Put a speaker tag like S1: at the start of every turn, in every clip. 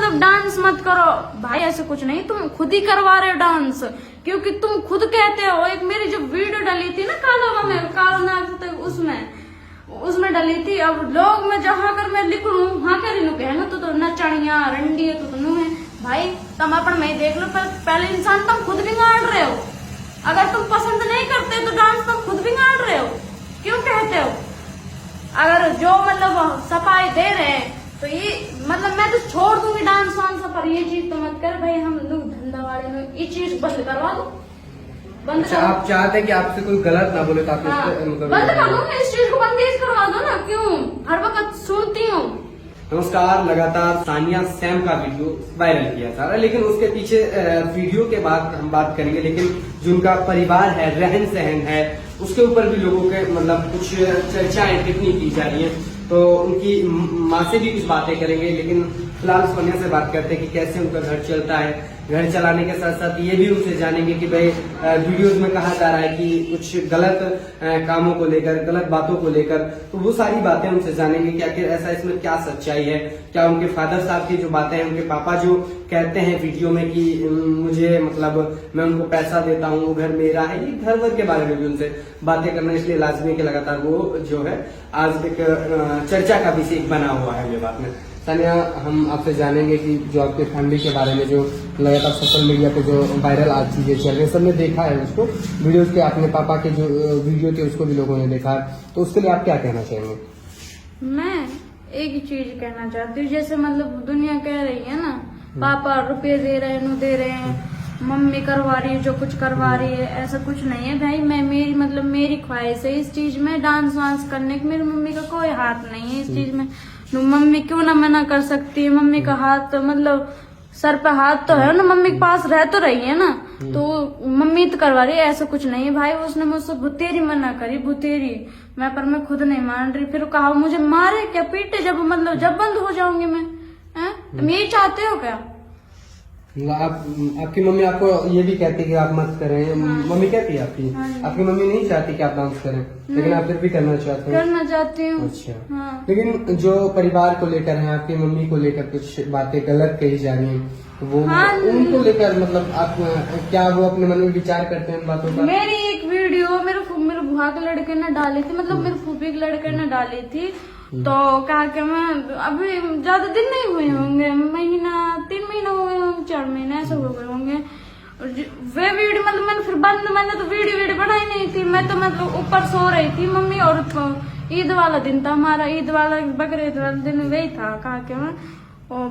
S1: मतलब डांस मत करो भाई, ऐसे कुछ नहीं, तुम खुद ही करवा रहे हो डांस, क्योंकि तुम खुद कहते हो। एक मेरी जो वीडियो डली थी ना काला में, काला नाग उसमें डली थी। अब लोग में जहाँ कर मैं लिख लू वहाँ क्या लिखू कहना तो नचनिया रंडी है तो तुम है भाई, तुम अपन में देख लो। पहले इंसान तुम खुद बिगाड़ रहे हो। अगर तुम पसंद नहीं करते तो डांस तुम खुद बिगाड़ रहे हो, क्यों कहते हो? अगर जो मतलब सफाई दे रहे हैं तो ये मतलब मैं तो छोड़ दूंगी डांस वांस पर, ये चीज तो मत कर भाई। हम लोग धंधा वाले में ये चीज बंद करवा दो, बंद
S2: अच्छा, आप चाहते हैं कि आपसे कोई गलत ना बोले तो आप
S1: बंद कर दो, इस चीज को बंदेज करवा दो ना, क्यों हर वक्त सुनती हूँ।
S2: नमस्कार। लगातार सानिया सैम का वीडियो वायरल किया जा रहा है, लेकिन उसके पीछे वीडियो के बाद हम बात करेंगे, लेकिन जो उनका परिवार है, रहन सहन है, उसके ऊपर भी लोगों के मतलब कुछ चर्चाएं टिप्पणी की जा रही है। तो उनकी माँ से भी कुछ बातें करेंगे, लेकिन फिलहाल सोनिया से बात करते हैं कि कैसे उनका घर चलता है। घर चलाने के साथ साथ ये भी उनसे जानेंगे कि भाई वीडियोस में कहा जा रहा है कि कुछ गलत कामों को लेकर, गलत बातों को लेकर, तो वो सारी बातें उनसे जानेंगे कि आखिर ऐसा इसमें क्या सच्चाई है। क्या उनके फादर साहब की जो बातें हैं, उनके पापा जो कहते हैं वीडियो में कि मुझे मतलब मैं उनको पैसा देता हूँ, वो घर मेरा है, ये घर वर के बारे में भी उनसे बातें करना इसलिए लाजमी कि लगातार वो जो है आज एक चर्चा का विषय बना हुआ है ये बात में। सानिया, हम आपसे जानेंगे कि जो आपके फैमिली के बारे में जो लगातार सोशल मीडिया पे जो वायरल आज चीजें चल रही है, सबने देखा है उसको, वीडियोस के अपने पापा के जो वीडियो थे उसको भी लोगों ने देखा है, तो उसके लिए आप क्या कहना चाहेंगे?
S1: मैं एक ही चीज कहना चाहती हूँ, जैसे मतलब दुनिया कह रही है ना, पापा रुपये दे रहे हैं, दे रहे हैं, मम्मी करवा रही है जो कुछ करवा रही है, ऐसा कुछ नहीं है भाई। मैं मेरी ख्वाहिश है इस चीज में डांस वांस करने की, मेरी मम्मी का कोई हाथ नहीं है इस चीज में। मम्मी क्यों ना मना कर सकती है? मम्मी का हाथ मतलब सर पे हाथ तो है ना, मम्मी के पास रह तो रही है ना, तो मम्मी तो करवा रही है, ऐसा कुछ नहीं है भाई। उसने मुझसे भुतेरी मना करी, भुतेरी मैं खुद नहीं मान रही। फिर कहा मुझे मारे क्या पीटे, जब बंद हो जाऊंगी मैं, तुम यही चाहते हो क्या?
S2: आपकी मम्मी आपको ये भी कहती है कि आप मत करें, मम्मी कहती है आपकी मम्मी नहीं चाहती कि आप डांस करें, लेकिन आप फिर भी करना चाहते हैं?
S1: करना चाहती हूँ।
S2: अच्छा, लेकिन जो परिवार को लेकर है, आपकी मम्मी को लेकर कुछ बातें गलत कही जा रही है, वो उनको लेकर मतलब आप क्या वो अपने मन में विचार करते हैं बातों का?
S1: मेरी एक वीडियो मेरे बुआ के लड़के ने डाली थी, मतलब मेरे फूफी के लड़के ने डाली थी, तो कहा कि मैं अभी ज्यादा दिन नहीं हुए होंगे, 3 महीना हुए होंगे, 4 महीने ऐसे हो गए होंगे। वे वीडियो मतलब मैंने तो वीडियो बनाई नहीं थी। मैं तो मतलब ऊपर सो रही थी मम्मी, और ईद वाला दिन था हमारा, ईद वाला बकरीद ईद वाला दिन वही था। कहा कि मैं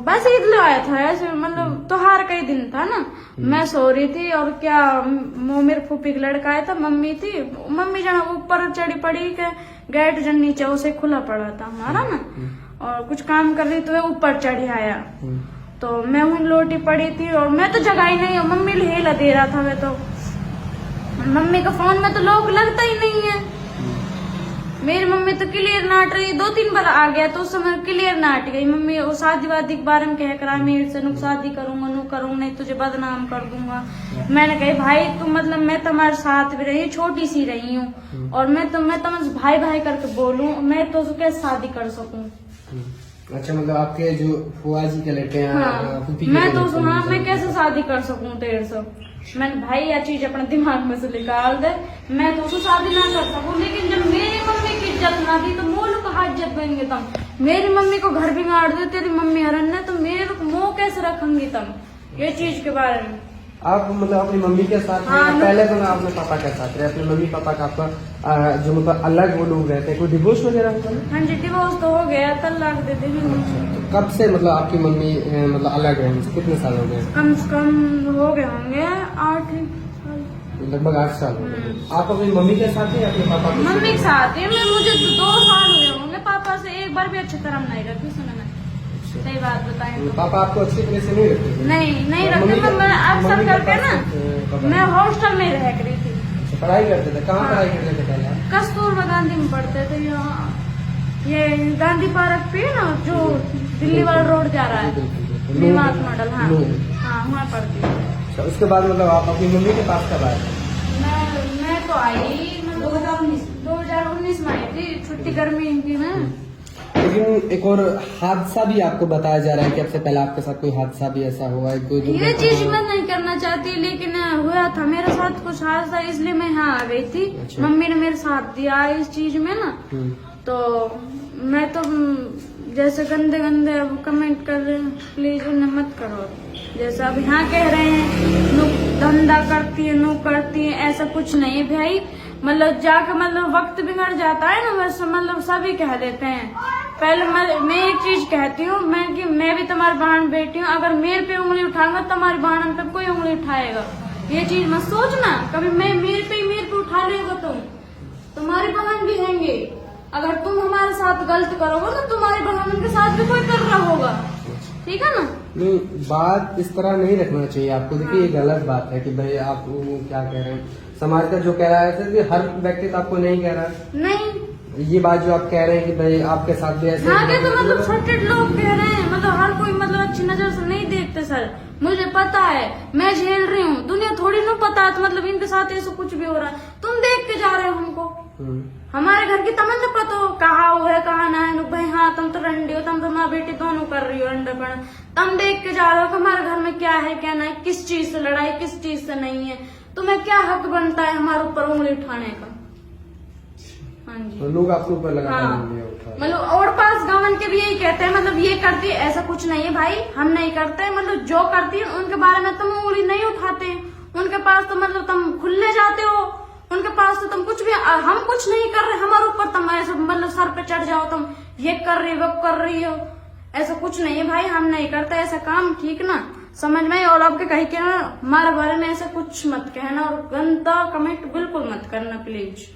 S1: बस ईद ले आया था, ऐसे मतलब त्योहार का ही दिन था ना। मैं सो रही थी और क्या वो मेरे फूफी का लड़का आया था, मम्मी थी, मम्मी जहाँ ऊपर चढ़ी पड़ी के गेट जन नीचे उसे खुला पड़ा था हमारा ना, और कुछ काम कर रही तो वो ऊपर चढ़ी आया, तो मैं वहीं लोटी पड़ी थी और मैं तो जगाई नहीं हूँ, मम्मी हिला दे रहा था। मैं तो मम्मी का फोन में तो लोग लगता ही नहीं है। मेरी मम्मी तो क्लियर नाट रही, 2-3 बार आ गया तो उस समय क्लियर नाट गई मम्मी। वो शादी वादी के बारे में कह कर मेरे से नु शादी करूंगा, नहीं तुझे बदनाम कर दूंगा। मैंने कही भाई तू मतलब मैं तुम्हारे साथ भी रही, छोटी सी रही हूँ, और मैं तुम्हारे भाई भाई करके बोलूं, मैं तो कैसे शादी कर सकूं?
S2: अच्छा, मतलब आपके जो फुआ जी के लड़के हैं,
S1: मैं तो सुना मैं कैसे शादी कर सकूं तेरे से? मैंने भाई यह चीज अपने दिमाग में से निकाल दे, मैं तो उसको शादी ना कर सकूं। लेकिन जब मेरी मम्मी की इज्जत ना थी तो मोल को इज्जत बनेंगे तुम। मेरी मम्मी को घर भी गाड़ दे तेरी मम्मी हरन ने, तो मेरे को मुंह कैसे रखेंगी तुम ये चीज के बारे में?
S2: आप मतलब अपनी मम्मी के साथ पहले तो ना अपने पापा के साथ रहे, अपने मम्मी पापा का आपका जो मतलब अलग वो लोग रहते हैं, कोई डिवोर्स वगैरह होता है?
S1: हाँ जी, डिवोर्स तो हो गया, तलाक दे दी।
S2: तो कब से मतलब आपकी मम्मी मतलब अलग है, कितने साल हो गए?
S1: कम से कम हो गए होंगे 8 साल,
S2: लगभग 8 साल हो गए। आप अपनी मम्मी के साथ है या अपने पापा के?
S1: मम्मी के साथ है। मुझे 2 साल हुए होंगे, पापा से एक बार भी अच्छी तरह नहीं रखी। सुना मैं सही बात बताएं तो
S2: पापा आपको अच्छी तरह से नहीं रखते?
S1: नहीं रखते। मैं अक्सर करके ना मैं हॉस्टल में रह रही थी।
S2: पढ़ाई करते थे? कहाँ पढ़ाई करते थे पहले?
S1: कस्तूरबा गांधी में पढ़ते थे, यहाँ ये गांधी पार्क पे ना जो दिल्ली वाला रोड जा रहा है, निवास मॉडल। हाँ वहाँ पढ़ती हूँ।
S2: उसके बाद मतलब आप अपनी मम्मी के पास कब आए?
S1: मैं तो आई 2019 में आई थी, छुट्टी गर्मी की में।
S2: लेकिन एक और हादसा भी आपको बताया जा रहा है कि अब से पहले आपके साथ कोई हादसा भी ऐसा हुआ है, कोई
S1: ये चीज मैं नहीं करना चाहती, लेकिन हुआ था मेरे साथ कुछ हादसा, इसलिए मैं यहाँ आ गई थी।
S2: अच्छा।
S1: मम्मी ने मेरे साथ दिया इस चीज में ना, तो मैं तो जैसे गंदे गंदे अब कमेंट कर रहे हैं, प्लीज उन्हें मत करो। जैसे अब यहाँ कह रहे हैं नु धंधा करती है, नु करती है, ऐसा कुछ नहीं है भाई। मतलब जाकर मतलब वक्त बिगड़ जाता है ना, वैसे मतलब सभी कह देते हैं। पहले मैं एक चीज कहती हूँ, मैं भी तुम्हारी बहन बेटी हूँ, अगर मेरे पे उंगली उठाऊंगा तुम्हारी बहन पे कोई उंगली उठाएगा। ये चीज मत सोचना कभी, मेरे पे उठा लेगा तुम्हारी बहन भी हैंगे। अगर तुम हमारे साथ गलत करोगे तो तुम्हारी बहन के साथ भी कोई कर रहा होगा, ठीक है ना।
S2: नहीं, बात इस तरह नहीं रखना चाहिए आपको। देखिए ये गलत बात है कि भाई आप क्या कह रहे हैं, समाज का जो कह रहा है कि हर व्यक्ति तो आपको नहीं कह रहा है।
S1: नहीं,
S2: ये बात जो आप कह रहे हैं कि भाई आपके साथ भी ऐसे
S1: आगे तो मतलब छोटे लोग कह रहे हैं, मतलब हर कोई मतलब अच्छी नजर से नहीं देखते सर। मुझे पता है, मैं झेल रही हूँ, दुनिया थोड़ी ना पता है तो मतलब इनके साथ ऐसा कुछ भी हो रहा है। तुम देख के जा रहे हो हमको, हमारे घर की तमन्ना पता हो कहा वो है कहा ना है। भाई हाँ तुम तो रंडी हो, तुम तो माँ बेटी दोनों कर रही हो अंडापन। तुम देख के जा रहे हो कि हमारे घर में क्या है क्या नहीं, किस चीज से लड़ाई किस चीज से नहीं है। तुम्हें क्या हक बनता है हमारे ऊपर उंगली उठाने का। हाँ जी,
S2: तो लोग आपके ऊपर लगा
S1: मतलब और पास गाँव के भी यही कहते हैं, मतलब ये करती है, ऐसा कुछ नहीं है भाई, हम नहीं करते। मतलब जो करती है उनके बारे में तुम उंगली नहीं उठाते, उनके पास तो मतलब तुम खुले जाते हो, उनके पास तो तुम कुछ भी, हम कुछ नहीं कर रहे, हमारे ऊपर तुम ऐसा मतलब सर पे चढ़ जाओ, तुम ये कर रही वो कर रही हो, ऐसा कुछ नहीं है भाई, हम नहीं करते ऐसा काम, ठीक ना, समझ में। और आपके कहीं के ना हमारे बारे में ऐसा कुछ मत कहना और गंदा कमेंट बिल्कुल मत करना प्लीज।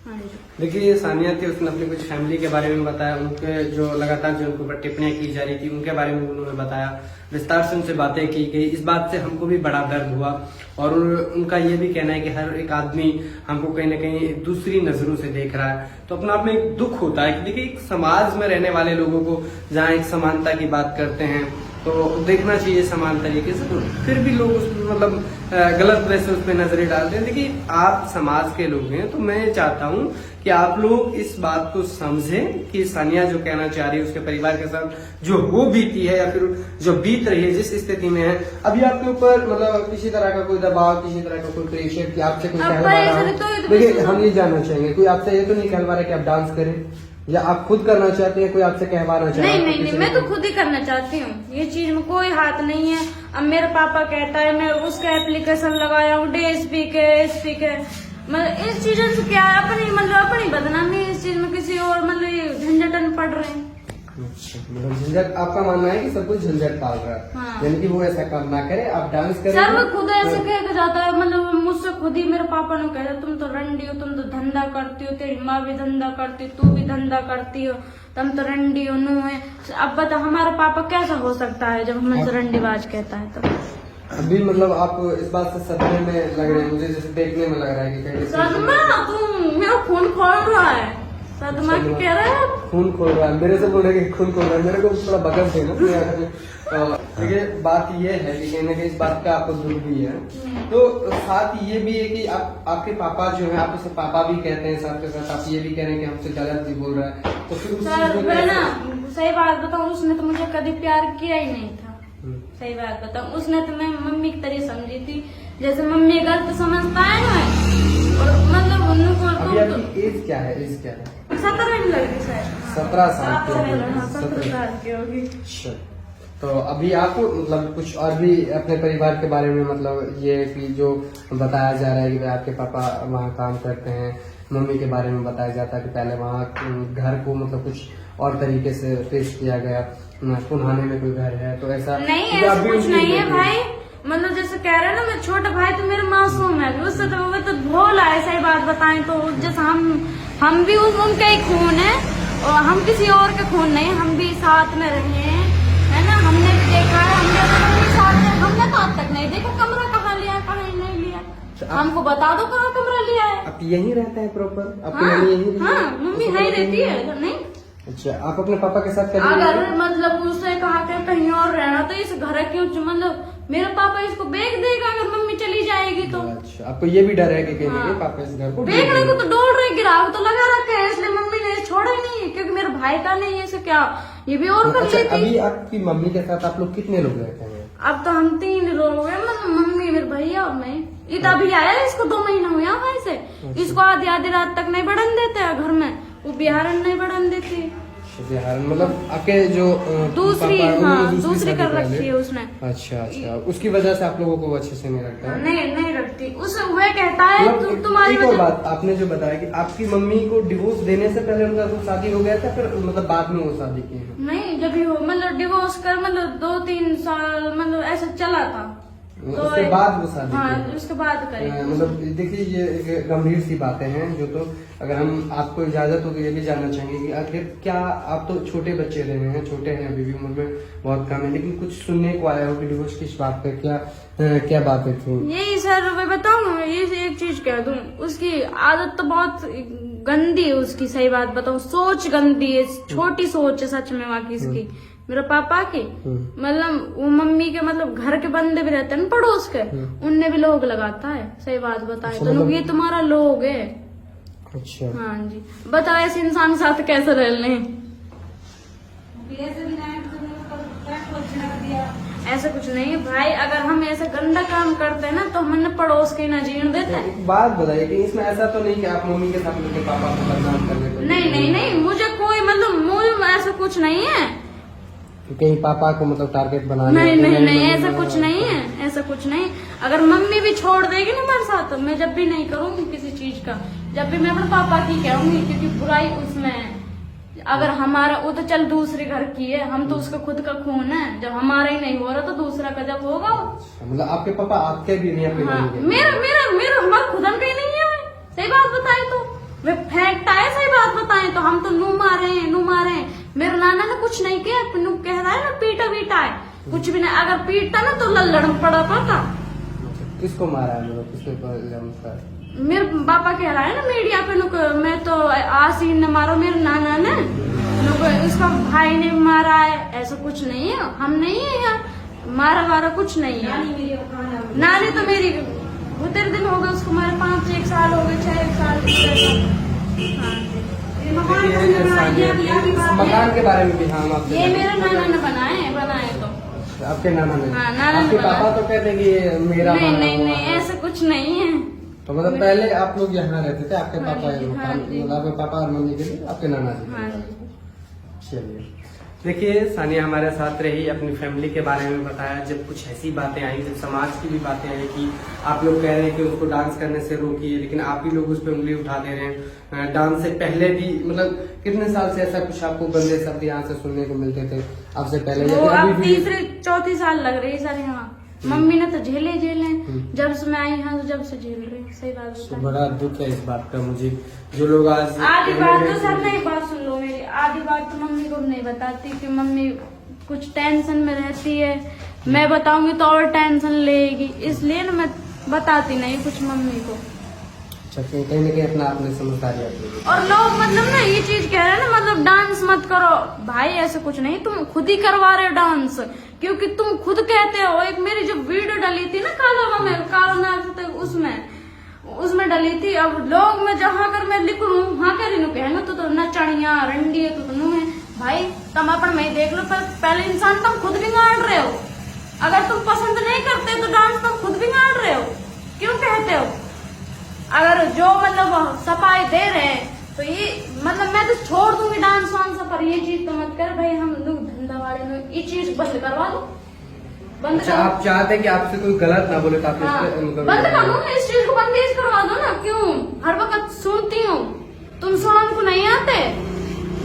S1: हाँ जी।
S2: देखिए सानिया थी, उसने अपनी कुछ फैमिली के बारे में बताया, उनके जो लगातार जो उनके ऊपर टिप्पणियां की जा रही थी उनके बारे में उन्होंने बताया, विस्तार से उनसे बातें की गई। इस बात से हमको भी बड़ा दर्द हुआ और उनका ये भी कहना है कि हर एक आदमी हमको कहीं ना कहीं दूसरी नजरों से देख रहा है। तो अपने आप में एक दुख होता है कि देखिए एक समाज में रहने वाले लोगों को जहाँ एक समानता की बात करते हैं तो देखना चाहिए समान तरीके से, तो फिर भी लोग उस मतलब गलत वैसे उस पर नजरें डालते हैं। देखिए आप समाज के लोग हैं, तो मैं चाहता हूं कि आप लोग इस बात को समझें कि सानिया जो कहना चाह रही है उसके परिवार के साथ जो वो बीती है या फिर जो बीत रही है, जिस स्थिति में है अभी, आपके ऊपर मतलब किसी तरह का कोई दबाव, किसी तरह का कोई प्रेशर कि आपसे कोई कहलवा रहा है। देखिए हम ये जानना चाहेंगे, कोई आपसे ये तो नहीं कहलवा रहा कि आप डांस करें, या आप खुद करना चाहते हैं, कोई आपसे कहवाना चाहते हैं?
S1: नहीं, मैं तो खुद ही करना चाहती हूँ, ये चीज में कोई हाथ नहीं है। अब मेरे पापा कहता है, मैं उसका एप्लीकेशन लगाया हूँ DSP के SP के, मतलब इस चीजों से क्या है, अपनी बदनामी, इस चीज में किसी और मतलब झंझटन पड़ रहे हैं।
S2: मतलब झंझट, आपका मानना है कि सब कुछ झंझट पाल रहा है।
S1: हाँ।
S2: यानी कि वो ऐसा काम ना करे, आप डांस करें।
S1: सर वो खुद ऐसे कह के जाता है, मतलब मुझसे खुद ही मेरे पापा ने कहता, तुम तो रंडी हो, तुम तो धंधा करती हो, तेरी माँ भी धंधा करती, तू भी धंधा करती हो, तुम तो रंडी हो, नू है। अब बता हमारा पापा कैसा हो सकता है जब हमें रंडीबाज कहता है तो।
S2: अभी मतलब आप इस बात से सदमे में लग रहे हैं, मुझे जैसे देखने में लग रहा है कि कहीं
S1: सदमा, तुम मेरा खून खोल रहा है, सदमा की कह रहा है,
S2: खून खोल रहा है, मेरे से बोले कि खून खोल रहा है, मेरे को थोड़ा बगल थे ना। देखिए बात ये है कि कहीं ना कहीं इस बात का आपको दुख भी है, तो साथ ये भी है कि आपके पापा जो है, आप उसे पापा भी कहते हैं, साथ के साथ आप ये भी कह रहे हैं कि हमसे गलत भी बोल रहा है, तो फिर
S1: सर ना सही बात बताऊं, उसने तो मुझे कभी प्यार किया ही नहीं था। सही बात बताऊं, उसने तो मैं मम्मी की तरह समझी थी, जैसे मम्मी गलत समझता है ना, और मतलब उनको।
S2: अभी आपकी एज क्या है? एज क्या है?
S1: 17 में लगी शायद,
S2: 17 साल की
S1: 17 साल की होगी।
S2: अच्छा, तो अभी आप मतलब कुछ और भी अपने परिवार के बारे में, मतलब ये कि जो बताया जा रहा है कि आपके पापा वहाँ काम करते हैं, मम्मी के बारे में बताया जाता है कि पहले वहाँ घर को मतलब कुछ और तरीके से पेश किया गया, पुनहाने में कोई घर है, तो ऐसा
S1: नहीं, ऐसा कुछ नहीं है भाई। मतलब जैसे कह रहे हैं ना, मैं छोटा भाई तो मेरे मासूम है, उससे तो वो तो भोला है। सही बात बताएं तो जैसे हम भी उनके ही खून है और हम किसी और के खून नहीं, हम भी साथ में रहे हैं, है ना। हमने भी देखा है, हमने तो आज तक नहीं देखा कमरा कहाँ लिया, कहाँ नहीं लिया। हमको बता दो कहाँ कमरा लिया है।
S2: आप यहीं रहते हैं प्रॉपर? आपकी
S1: हाँ,
S2: मम्मी यहीं?
S1: हाँ, मम्मी यहीं रहती है। नहीं,
S2: अच्छा, आप अपने पापा के साथ
S1: अगर मतलब उससे कहा कि कहीं और रहना तो इस घर क्यों, मतलब मेरा पापा इसको बेच देगा अगर मम्मी चली जाएगी तो।
S2: अच्छा, आपको ये भी डर है कि कहीं पापा इस घर को
S1: बेचने को तो डोल रहे, गिराव तो लगा रखे हैं, इसलिए मम्मी ने छोड़ छोड़ा ही नहीं है, क्योंकि मेरे भाई का नहीं है, इसे क्या ये भी और कर
S2: अच्छा,
S1: लेती।
S2: अभी आपकी मम्मी के साथ आप लोग कितने लोग रहते हैं?
S1: अब तो हम 3 लोग हो गए, मतलब मम्मी, मेरे भैया और मैं। ये तो अभी आया है, इसको 2 महीना हुआ भाई से। इसको आधी रात तक नहीं बढ़न देते हैं घर में, वो बिहार नहीं बढ़न देती।
S2: बिहार मतलब आपके जो
S1: दूसरी,
S2: पापा,
S1: हाँ
S2: उन्होंने
S1: दूसरी कर
S2: शादी
S1: रखी
S2: पहले?
S1: है उसने।
S2: अच्छा, उसकी वजह से आप लोगों को अच्छे से नहीं लगता है?
S1: नहीं रखती उस, वह कहता है
S2: मतलब
S1: तुम्हारी
S2: एक और
S1: वजह।
S2: बात आपने जो बताया कि आपकी मम्मी को डिवोर्स देने से पहले उनका तो शादी हो गया था, फिर मतलब बाद में वो शादी की है?
S1: नहीं, जब भी हो मतलब डिवोर्स कर, मतलब 2-3 साल मतलब ऐसा चला था, तो
S2: उसके बाद वो शादी
S1: हाँ
S2: की है?
S1: उसके बाद करेंगे।
S2: मतलब देखिए, ये एक गंभीर सी बातें हैं जो, तो अगर हम आपको इजाजत हो तो ये भी जानना चाहेंगे कि आखिर क्या आप तो छोटे बच्चे रहे हैं, छोटे हैं अभी भी, उम्र में बहुत कम है, लेकिन कुछ सुनने को आया हो कि डिवोर्स किस बात पे, क्या बातें थी?
S1: यही सर, मैं बताऊँ, ये एक चीज कह दूं, उसकी आदत तो बहुत गंदी है उसकी। सही बात बताऊं, सोच गंदी है, छोटी सोच है सच में वाकई इसकी। मेरे पापा की मतलब वो मम्मी के मतलब घर के बंदे भी रहते हैं ना पड़ोस के, उनने भी लोग लगाता है। सही बात बताए
S2: अच्छा,
S1: तो लोग,
S2: मतलब-
S1: ये तुम्हारा लोग है।
S2: अच्छा,
S1: हाँ जी, बताओ ऐसे इंसान के साथ कैसे रह लें? ऐसा कुछ नहीं है भाई, अगर हम ऐसा गंदा काम करते हैं ना तो हमने पड़ोस के ना जीने देते हैं।
S2: एक बात बताइए कि इसमें ऐसा तो नहीं कि आप मम्मी के साथ मिलकर पापा को बदनाम करने को?
S1: नहीं, मुझे कोई मतलब मुझे ऐसा कुछ नहीं है।
S2: कहीं पापा को मतलब टारगेट बनाने?
S1: नहीं, ऐसा कुछ नहीं है, ऐसा कुछ नहीं। अगर मम्मी भी छोड़ देगी ना मेरे साथ, तो मैं जब भी नहीं करूंगी किसी चीज का, जब भी मैं अपने पापा की कहूंगी, क्योंकि बुराई उसमें है। अगर हमारा, वो तो चल दूसरे घर की है, हम तो उसका खुद का खून है। जब हमारा ही नहीं हो रहा तो दूसरा का जब होगा।
S2: मतलब आपके पापा आपके भी नहीं, अपने
S1: हाँ,
S2: मम्मी के?
S1: मेरा हमारा खुदन भी नहीं है। सही बात बताए तो वे फेंकता है, सही बात बताए तो हम तो नू मारे। मेरे नाना ने कुछ नहीं किया, नू कह रहा है ना पीटा है, कुछ भी नहीं। अगर पीटता ना तो लड़ पड़ा पाता।
S2: किसको मारा है, मतलब किसने?
S1: मेरे पापा कह रहा है ना मीडिया पे, नुक मैं तो आसीन ने मारो, मेरे नाना ने, उसका भाई ने मारा है। ऐसा कुछ नहीं है, हम नहीं है यार, मारा कुछ नहीं है। नानी तो मेरी उतर दिन हो गए उसको मारे, 5-1 साल हो गए, 6 साल।
S2: मकान के बारे में भी हम आपसे,
S1: ये मेरे नाना ने बनाए तो।
S2: आपके नाना ने?
S1: हाँ, नाना
S2: आपके
S1: ने
S2: पापा तो कहते हैं कि ये मेरा बना हुआ
S1: नहीं,
S2: है।
S1: ऐसा कुछ नहीं है।
S2: तो मतलब पहले आप लोग यहाँ रहते थे, आपके
S1: हाँ
S2: पापा
S1: जी, हाँ जी।
S2: मतलब आपके पापा और मम्मी के लिए आपके नाना जी?
S1: हाँ जी।
S2: चलिए, देखिए सानिया हमारे साथ रही, अपनी फैमिली के बारे में बताया। जब कुछ ऐसी बातें आई, जब समाज की भी बातें आई कि आप लोग कह रहे हैं कि उसको डांस करने से रोकिए, लेकिन आप ही लोग उस पर उंगली उठा दे रहे हैं। डांस से पहले भी मतलब कितने साल से ऐसा कुछ आपको गंदे शब्द यहाँ से सुनने को मिलते थे आपसे पहले?
S1: वो अब 3-4 साल लग रही है सर यहाँ। मम्मी ने तो झेले जब से मैं आई यहाँ, तो जब से झेल रही। सही बात
S2: तो
S1: बताएं।
S2: बड़ा दुख है इस बात का मुझे, जो लोग आज
S1: आधी बात तो सर नहीं, बात सुन लो मेरी। आधी बात तो मम्मी को नहीं बताती कि मम्मी कुछ टेंशन में रहती है। मैं बताऊंगी तो और टेंशन लेगी, इसलिए ना मैं बताती नहीं कुछ मम्मी को।
S2: कहीं न कहीं अपना आपने समझदारी आती
S1: और लोग मतलब ना ये चीज कह रहे हैं ना, मतलब डांस मत करो। भाई ऐसा कुछ नहीं, तुम खुद ही करवा रहे हो डांस, क्योंकि तुम खुद कहते हो। एक मेरी जो वीडियो डली थी ना काला उसमें डली थी। अब लोग में जहाँ कर मैं लिख लूँ वहाँ क्या रिनू कहेंगे तो नचनिया रंडी है तो नू है। भाई तुम अपन में देख लो, पर पहले इंसान तुम खुद बिगाड़ रहे हो। अगर तुम पसंद नहीं करते तो डांस तुम खुद बिगाड़ रहे हो, क्यों कहते हो? अगर जो मतलब सफाई दे रहे हैं तो ये मतलब मैं तो छोड़ दूंगी डांस वांस, पर ये चीज तो मत कर भाई। हम लोग धंधा वाले लोग ये चीज बंद करवा दो, बंद
S2: अच्छा,
S1: करो।
S2: आप चाहते हैं कि आपसे कोई गलत ना बोले तो आप
S1: हाँ,
S2: इस पे मतलब
S1: बंद कर दो ना, इस चीज को बंदेज करवा दो ना। क्यों हर वक्त सुनती हूँ? तुम सुनाने को नहीं आते,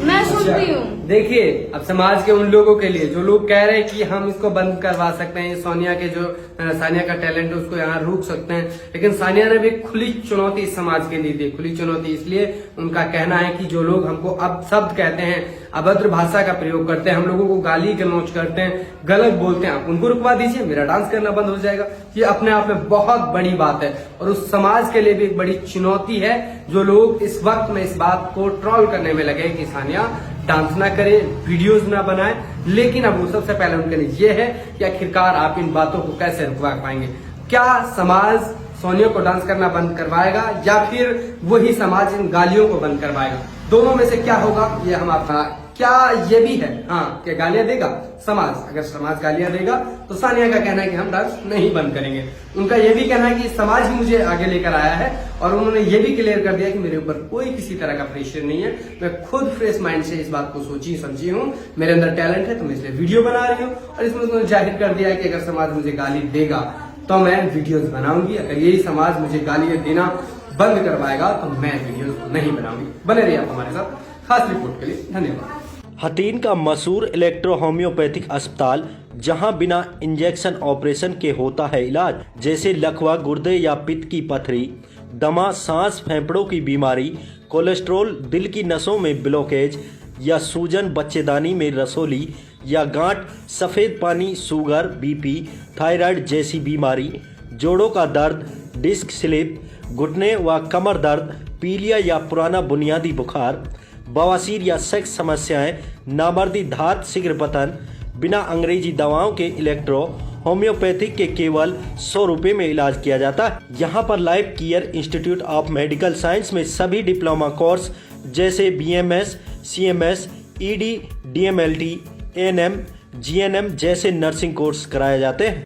S1: मैं सुनती हूँ।
S2: देखिए, अब समाज के उन लोगों के लिए जो लोग कह रहे हैं कि हम इसको बंद करवा सकते हैं, सोनिया के जो सानिया का टैलेंट है उसको यहाँ रोक सकते हैं, लेकिन सानिया ने भी खुली चुनौती समाज के लिए दी। खुली चुनौती इसलिए, उनका कहना है कि जो लोग हमको अब शब्द कहते हैं, अभद्र भाषा का प्रयोग करते हैं, हम लोगों को गाली गलौज करते हैं, गलत बोलते हैं, आप उनको रुकवा दीजिए, मेरा डांस करना बंद हो जाएगा। ये अपने आप में बहुत बड़ी बात है और उस समाज के लिए भी एक बड़ी चुनौती है जो लोग इस वक्त में इस बात को ट्रोल करने में लगे कि सानिया डांस ना करे, वीडियोस ना बनाए। लेकिन अब वो सबसे पहले उनके लिए ये है कि आखिरकार आप इन बातों को कैसे रुकवा पाएंगे। क्या समाज सोनिया को डांस करना बंद करवाएगा या फिर वही समाज इन गालियों को बंद करवाएगा। दोनों में से क्या होगा ये हम आपका क्या ये भी है कि गालियां देगा समाज। अगर समाज गालियां देगा तो सानिया का कहना है कि हम डांस नहीं बंद करेंगे। उनका ये भी कहना है कि समाज ही मुझे आगे लेकर आया है और उन्होंने ये भी क्लियर कर दिया कि मेरे ऊपर कोई किसी तरह का प्रेशर नहीं है। मैं खुद फ्रेश माइंड से इस बात को सोची समझी हूँ, मेरे अंदर टैलेंट है तो मैं इसलिए वीडियो बना रही हूँ। और इसमें उन्होंने जाहिर कर दिया है कि अगर समाज मुझे गाली देगा तो मैं वीडियोज बनाऊंगी, अगर यही समाज मुझे गालियां देना बंद करवाएगा तो मैं वीडियोज नहीं बनाऊंगी। बने रहिए आप हमारे साथ। खास रिपोर्ट के लिए धन्यवाद।
S3: हथीन का मशहूर इलेक्ट्रो होम्योपैथिक अस्पताल, जहां बिना इंजेक्शन ऑपरेशन के होता है इलाज, जैसे लकवा, गुर्दे या पित्त की पथरी, दमा, सांस फेफड़ों की बीमारी, कोलेस्ट्रॉल, दिल की नसों में ब्लॉकेज या सूजन, बच्चेदानी में रसोली या गांठ, सफ़ेद पानी, शुगर, बीपी, थायराइड जैसी बीमारी, जोड़ों का दर्द, डिस्क स्लिप, घुटने व कमर दर्द, पीलिया या पुराना बुनियादी बुखार, बवासीर या सेक्स समस्याएं, नामर्दी, धात, शीघ्र पतन, बिना अंग्रेजी दवाओं के इलेक्ट्रो होम्योपैथिक के केवल 100 रुपये में इलाज किया जाता है। यहाँ पर life care institute of medical science में सभी डिप्लोमा कोर्स जैसे BMS, CMS, ED, DMLT, ANM, GNM जैसे नर्सिंग कोर्स कराए जाते हैं।